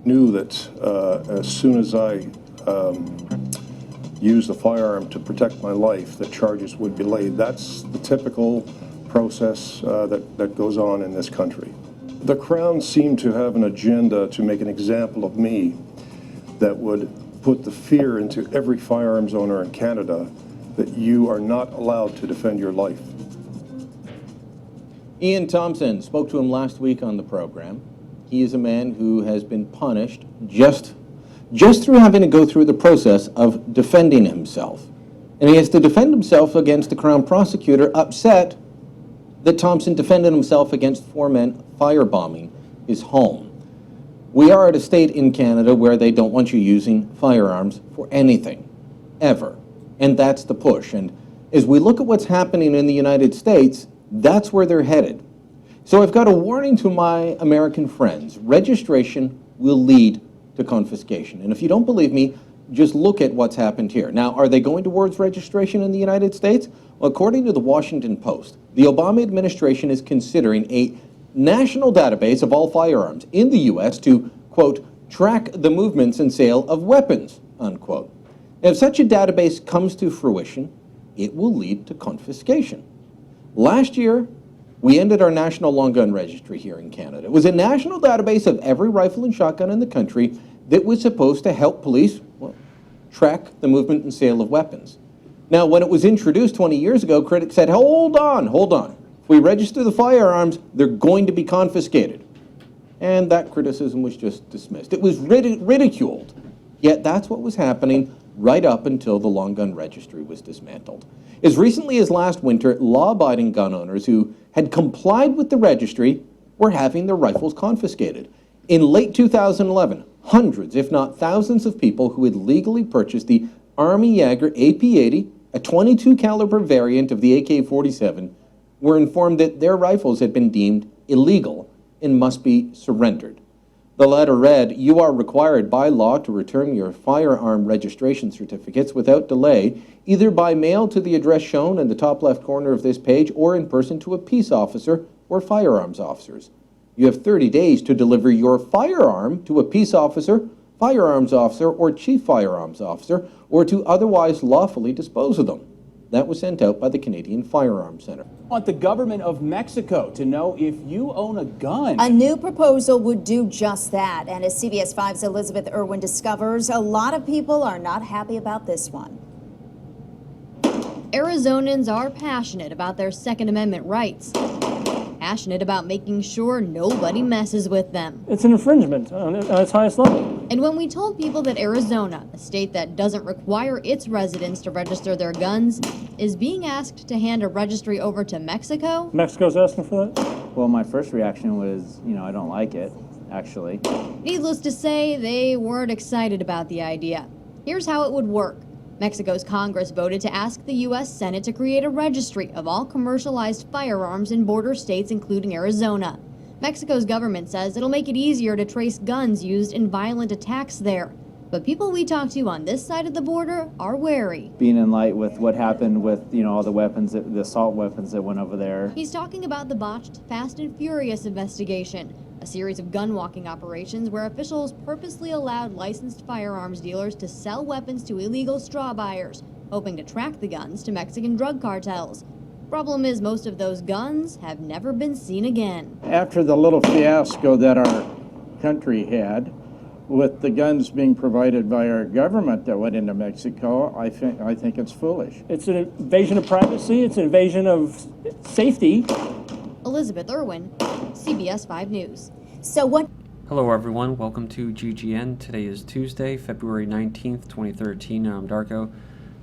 knew that as soon as I used a firearm to protect my life, that charges would be laid. That's the typical process that goes on in this country. The Crown seemed to have an agenda to make an example of me that would put the fear into every firearms owner in Canada that you are not allowed to defend your life. Ian Thompson spoke to him last week on the program. He is a man who has been punished just through having to go through the process of defending himself. And he has to defend himself against the Crown prosecutor upset that Thompson defended himself against 4 men firebombing his home. We are at a state in Canada where they don't want you using firearms for anything, ever. And that's the push. And as we look at what's happening in the United States, that's where they're headed. So I've got a warning to my American friends. Registration will lead to confiscation. And if you don't believe me, just look at what's happened here. Now, are they going towards registration in the United States? Well, according to the Washington Post, the Obama administration is considering a national database of all firearms in the U.S. to, quote, track the movements and sale of weapons, unquote. Now, if such a database comes to fruition, it will lead to confiscation. Last year, we ended our national long gun registry here in Canada. It was a national database of every rifle and shotgun in the country that was supposed to help police, well, track the movement and sale of weapons. Now, when it was introduced 20 years ago, critics said, hold on. If we register the firearms, they're going to be confiscated. And that criticism was just dismissed. It was ridiculed. Yet that's what was happening right up until the long gun registry was dismantled. As recently as last winter, law-abiding gun owners who had complied with the registry were having their rifles confiscated. In late 2011, hundreds, if not thousands of people who had legally purchased the Army Jaeger AP-80, a .22 caliber variant of the AK-47, were informed that their rifles had been deemed illegal and must be surrendered. The letter read, "You are required by law to return your firearm registration certificates without delay, either by mail to the address shown in the top left corner of this page or in person to a peace officer or firearms officers. You have 30 days to deliver your firearm to a peace officer, firearms officer, or chief firearms officer, or to otherwise lawfully dispose of them." That was sent out by the Canadian Firearms Centre. Want the government of Mexico to know if you own a gun. A new proposal would do just that. And as CBS 5's Elizabeth Irwin discovers, a lot of people are not happy about this one. Arizonians are passionate about their Second Amendment rights. Passionate about making sure nobody messes with them. It's an infringement on its highest level. And when we told people that Arizona, a state that doesn't require its residents to register their guns, is being asked to hand a registry over to Mexico. Mexico's asking for that? Well, my first reaction was, I don't like it, actually. Needless to say, they weren't excited about the idea. Here's how it would work. Mexico's Congress voted to ask the U.S. Senate to create a registry of all commercialized firearms in border states, including Arizona. Mexico's government says it'll make it easier to trace guns used in violent attacks there. But people we talked to on this side of the border are wary. Being in light with what happened with, all the weapons, the assault weapons that went over there. He's talking about the botched Fast and Furious investigation, a series of gun-walking operations where officials purposely allowed licensed firearms dealers to sell weapons to illegal straw buyers, hoping to track the guns to Mexican drug cartels. Problem is, most of those guns have never been seen again. After the little fiasco that our country had with the guns being provided by our government that went into Mexico, I think it's foolish. It's an invasion of privacy. It's an invasion of safety. Elizabeth Irwin, CBS 5 News. So what? Hello everyone, welcome to GGN. Today is Tuesday, February 19th, 2013. I'm Darko.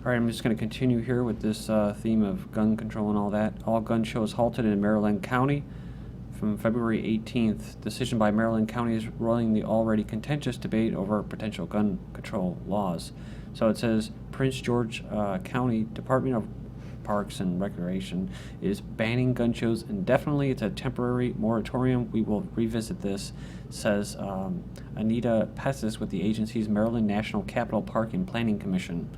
Alright, I'm just going to continue here with this theme of gun control and all that. All gun shows halted in Maryland County from February 18th. Decision by Maryland County is rolling the already contentious debate over potential gun control laws. So it says Prince George County Department of Parks and Recreation is banning gun shows indefinitely. It's a temporary moratorium. We will revisit this, says Anita Pessis with the agency's Maryland National Capital Park and Planning Commission.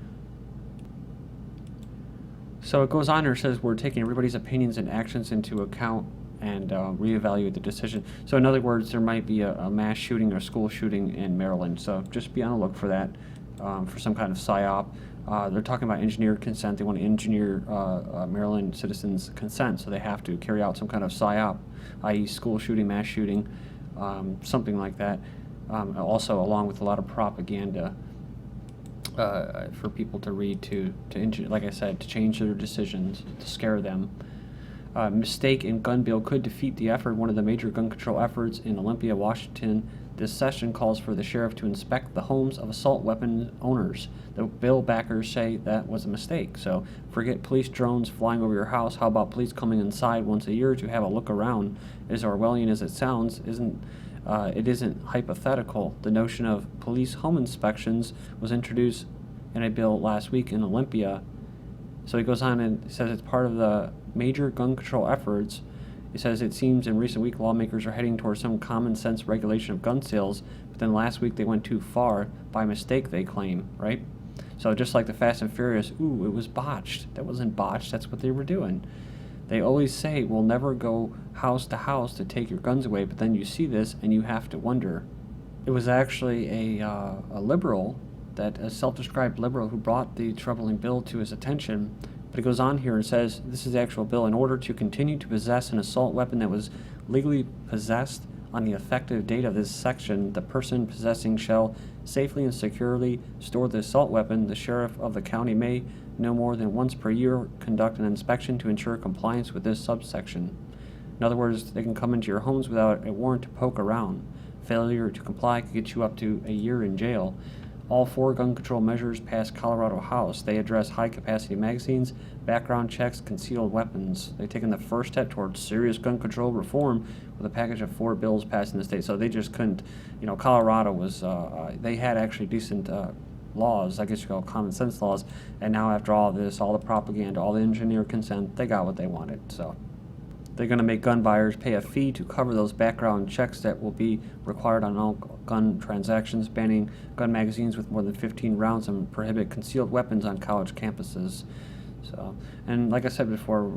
So it goes on here, says we're taking everybody's opinions and actions into account and reevaluate the decision. So in other words, there might be a mass shooting or school shooting in Maryland. So just be on the look for that, for some kind of PSYOP. They're talking about engineered consent. They want to engineer Maryland citizens' consent, so they have to carry out some kind of PSYOP, i.e. school shooting, mass shooting, something like that. Also, along with a lot of propaganda for people to read, like I said, to change their decisions, to scare them. Mistake in gun bill could defeat the effort. One of the major gun control efforts in Olympia, Washington, this session calls for the sheriff to inspect the homes of assault weapon owners. The bill backers say that was a mistake. So forget police drones flying over your house. How about police coming inside once a year to have a look around? As Orwellian as it sounds, it isn't hypothetical. The notion of police home inspections was introduced in a bill last week in Olympia. So he goes on and says it's part of the major gun control efforts. It says it seems in recent weeks lawmakers are heading towards some common sense regulation of gun sales, but then last week they went too far by mistake, they claim, right? So just like the Fast and Furious, ooh, it was botched. That wasn't botched, that's what they were doing. They always say we'll never go house to house to take your guns away, but then you see this and you have to wonder. It was actually a liberal, a self-described liberal, who brought the troubling bill to his attention. But it goes on here and says, this is the actual bill. In order to continue to possess an assault weapon that was legally possessed on the effective date of this section, the person possessing shall safely and securely store the assault weapon. The sheriff of the county may, no more than once per year, conduct an inspection to ensure compliance with this subsection. In other words, they can come into your homes without a warrant to poke around. Failure to comply could get you up to a year in jail. All 4 gun control measures passed Colorado House. They address high-capacity magazines, background checks, concealed weapons. They've taken the first step towards serious gun control reform with a package of 4 bills passed in the state. So they just couldn't, Colorado was, they had actually decent laws, I guess you call common sense laws, and now after all this, all the propaganda, all the engineered consent, they got what they wanted, so. They're going to make gun buyers pay a fee to cover those background checks that will be required on all gun transactions, banning gun magazines with more than 15 rounds, and prohibit concealed weapons on college campuses. So, and like I said before,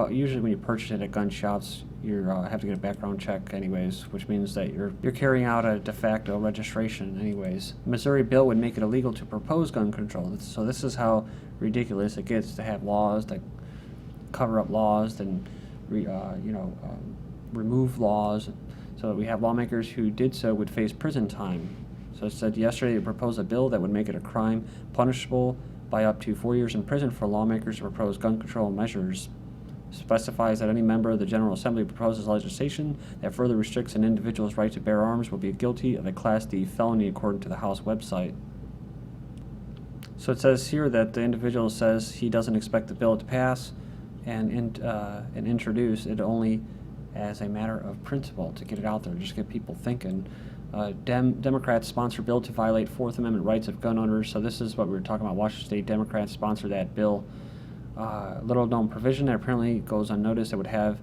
usually when you purchase it at gun shops, you have to get a background check anyways, which means that you're carrying out a de facto registration anyways. Missouri bill would make it illegal to propose gun control. So this is how ridiculous it gets to have laws that cover up laws and remove laws, so that we have lawmakers who did so would face prison time. So it said yesterday it proposed a bill that would make it a crime punishable by up to 4 years in prison for lawmakers to propose gun control measures. Specifies that any member of the General Assembly proposes legislation that further restricts an individual's right to bear arms will be guilty of a Class D felony, according to the House website. So it says here that the individual says he doesn't expect the bill to pass and introduce it only as a matter of principle, to get it out there, just get people thinking. Democrats sponsor bill to violate Fourth Amendment rights of gun owners. So this is what we were talking about. Washington State Democrats sponsor that bill. Little known provision that apparently goes unnoticed that would have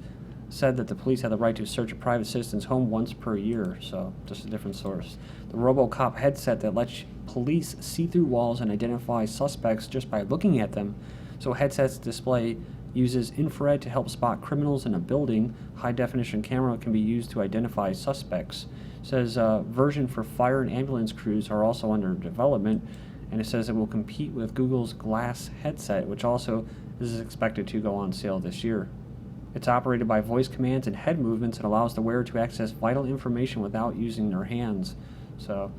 said that the police have the right to search a private citizen's home once per year. So just a different source. The Robocop headset that lets police see through walls and identify suspects just by looking at them. So headsets display uses infrared to help spot criminals in a building. High-definition camera can be used to identify suspects. It says version for fire and ambulance crews are also under development, and it says it will compete with Google's Glass headset, which also is expected to go on sale this year. It's operated by voice commands and head movements and allows the wearer to access vital information without using their hands. So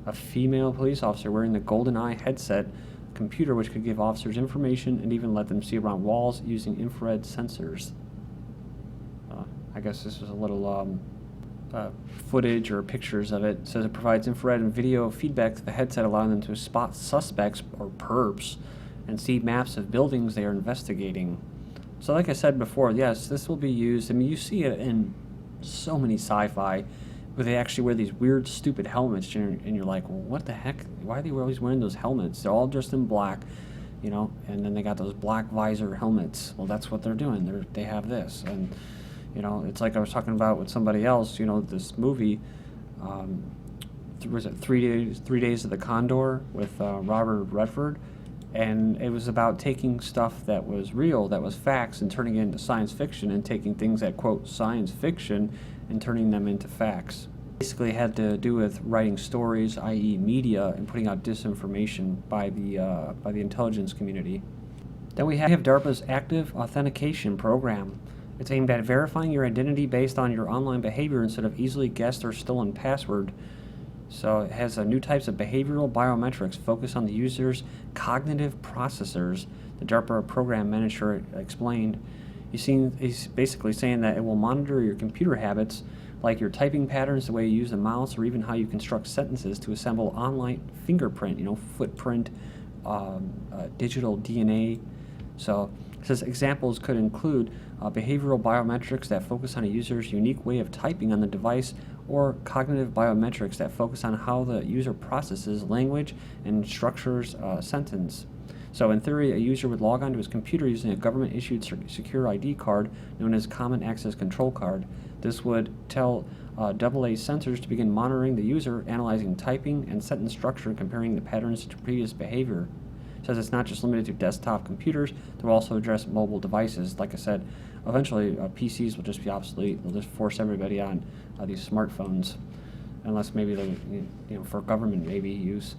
a female police officer wearing the GoldenEye headset computer, which could give officers information and even let them see around walls using infrared sensors. I guess this is a little footage or pictures of it. It says it provides infrared and video feedback to the headset, allowing them to spot suspects or perps and see maps of buildings they are investigating. So like I said before, yes, this will be used. I mean, you see it in so many sci-fi where they actually wear these weird, stupid helmets, and you're like, well, what the heck? Why are they always wearing those helmets? They're all dressed in black, and then they got those black visor helmets. Well, that's what they're doing. They have this, and it's like I was talking about with somebody else. This movie, was it 3 Days of the Condor with Robert Redford? And it was about taking stuff that was real, that was facts, and turning it into science fiction, and taking things that quote science fiction and turning them into facts. Basically had to do with writing stories, i.e. media, and putting out disinformation by the intelligence community. Then we have DARPA's active authentication program. It's aimed at verifying your identity based on your online behavior instead of easily guessed or stolen password. So it has new types of behavioral biometrics focused on the user's cognitive processors, the DARPA program manager explained. He's basically saying that it will monitor your computer habits, like your typing patterns, the way you use the mouse, or even how you construct sentences to assemble online fingerprint, footprint, digital DNA. So it says examples could include behavioral biometrics that focus on a user's unique way of typing on the device, or cognitive biometrics that focus on how the user processes language and structures a sentence. So in theory, a user would log onto his computer using a government-issued secure ID card known as Common Access Control Card. This would tell AA sensors to begin monitoring the user, analyzing typing and sentence structure, and comparing the patterns to previous behavior. It says it's not just limited to desktop computers, they will also address mobile devices. Like I said, eventually PCs will just be obsolete. They'll just force everybody on these smartphones, unless maybe they, for government maybe use,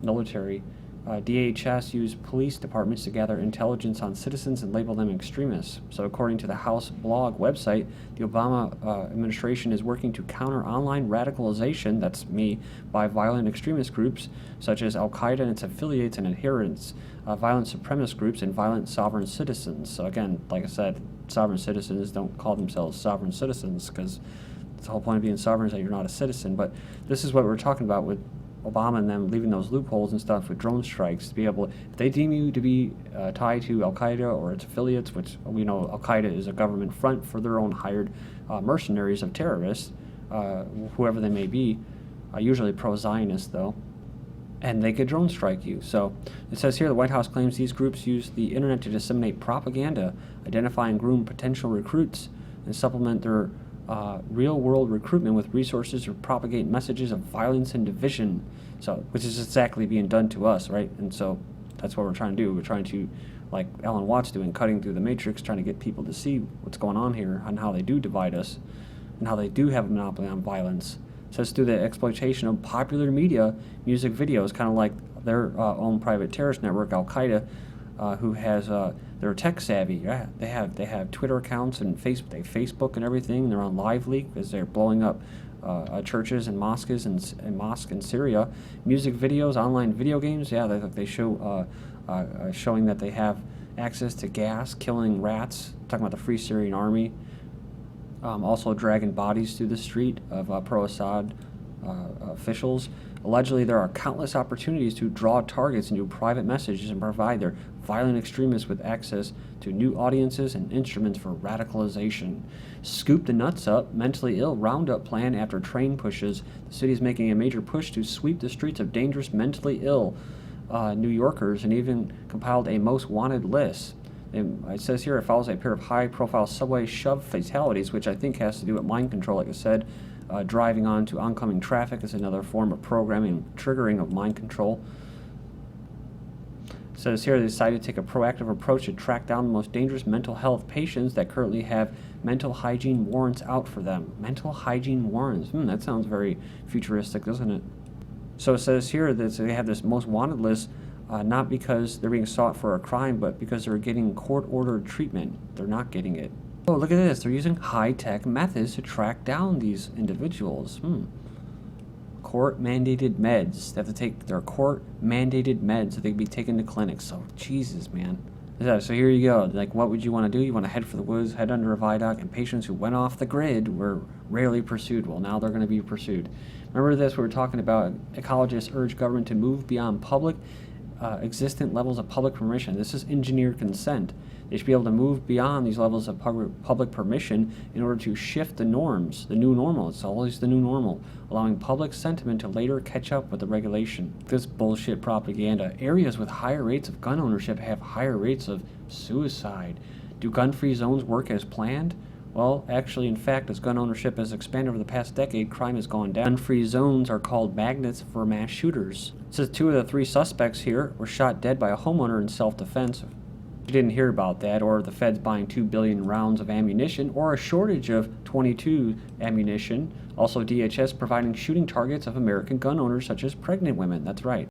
military. DHS use police departments to gather intelligence on citizens and label them extremists. So according to the House blog website, the Obama administration is working to counter online radicalization, that's me, by violent extremist groups such as Al-Qaeda and its affiliates and adherents, violent supremacist groups, and violent sovereign citizens. So again, like I said, sovereign citizens don't call themselves sovereign citizens, because the whole point of being sovereign is that you're not a citizen. But this is what we're talking about with Obama and them leaving those loopholes and stuff with drone strikes, to be able, if they deem you to be tied to Al-Qaeda or its affiliates, which we know Al-Qaeda is a government front for their own hired mercenaries of terrorists, whoever they may be, usually pro-Zionist though, and they could drone strike you. So it says here the White House claims these groups use the internet to disseminate propaganda, identify and groom potential recruits, and supplement their real-world recruitment with resources to propagate messages of violence and division, so which is exactly being done to us, right? And so that's what we're trying to do. We're trying to, like Alan Watts doing, cutting through the matrix, trying to get people to see what's going on here and how they do divide us and how they do have a monopoly on violence. It says through the exploitation of popular media, music videos, kind of like their own private terrorist network, Al-Qaeda, who has they're tech savvy. Yeah, they have Twitter accounts and Facebook and everything. They're on Live Leak as they're blowing up churches and mosques and mosques in Syria. Music videos, online video games. Yeah, they show showing that they have access to gas, killing rats. Talking about the Free Syrian Army. Also dragging bodies through the street of pro-Assad officials. Allegedly, there are countless opportunities to draw targets into private messages and provide their violent extremists with access to new audiences and instruments for radicalization. Scoop the nuts up, mentally ill roundup plan after train pushes. The city is making a major push to sweep the streets of dangerous mentally ill New Yorkers, and even compiled a most wanted list. It says here it follows a pair of high-profile subway shove fatalities, which I think has to do with mind control, like I said. Driving onto oncoming traffic is another form of programming, triggering of mind control. It says here they decided to take a proactive approach to track down the most dangerous mental health patients that currently have mental hygiene warrants out for them. Mental hygiene warrants. That sounds very futuristic, doesn't it? So it says here that they have this most wanted list, not because they're being sought for a crime, but because they're getting court-ordered treatment. They're not getting it. Oh, look at this. They're using high-tech methods to track down these individuals. Court-mandated meds. They have to take their court-mandated meds so they can be taken to clinics. So, Jesus, man. So here you go. Like, what would you want to do? You want to head for the woods, head under a viaduct, and patients who went off the grid were rarely pursued. Well, now they're going to be pursued. Remember this? We were talking about ecologists urge government to move beyond public existent levels of public permission. This is engineered consent. They should be able to move beyond these levels of public permission in order to shift the norms, the new normal. It's always the new normal, allowing public sentiment to later catch up with the regulation. This bullshit propaganda. Areas with higher rates of gun ownership have higher rates of suicide. Do gun-free zones work as planned? Well, actually, in fact, as gun ownership has expanded over the past decade, crime has gone down. Gun-free zones are called magnets for mass shooters. It says 2 of the 3 suspects here were shot dead by a homeowner in self-defense. You didn't hear about that, or the feds buying 2 billion rounds of ammunition, or a shortage of 22 ammunition. Also, DHS providing shooting targets of American gun owners, such as pregnant women. That's right.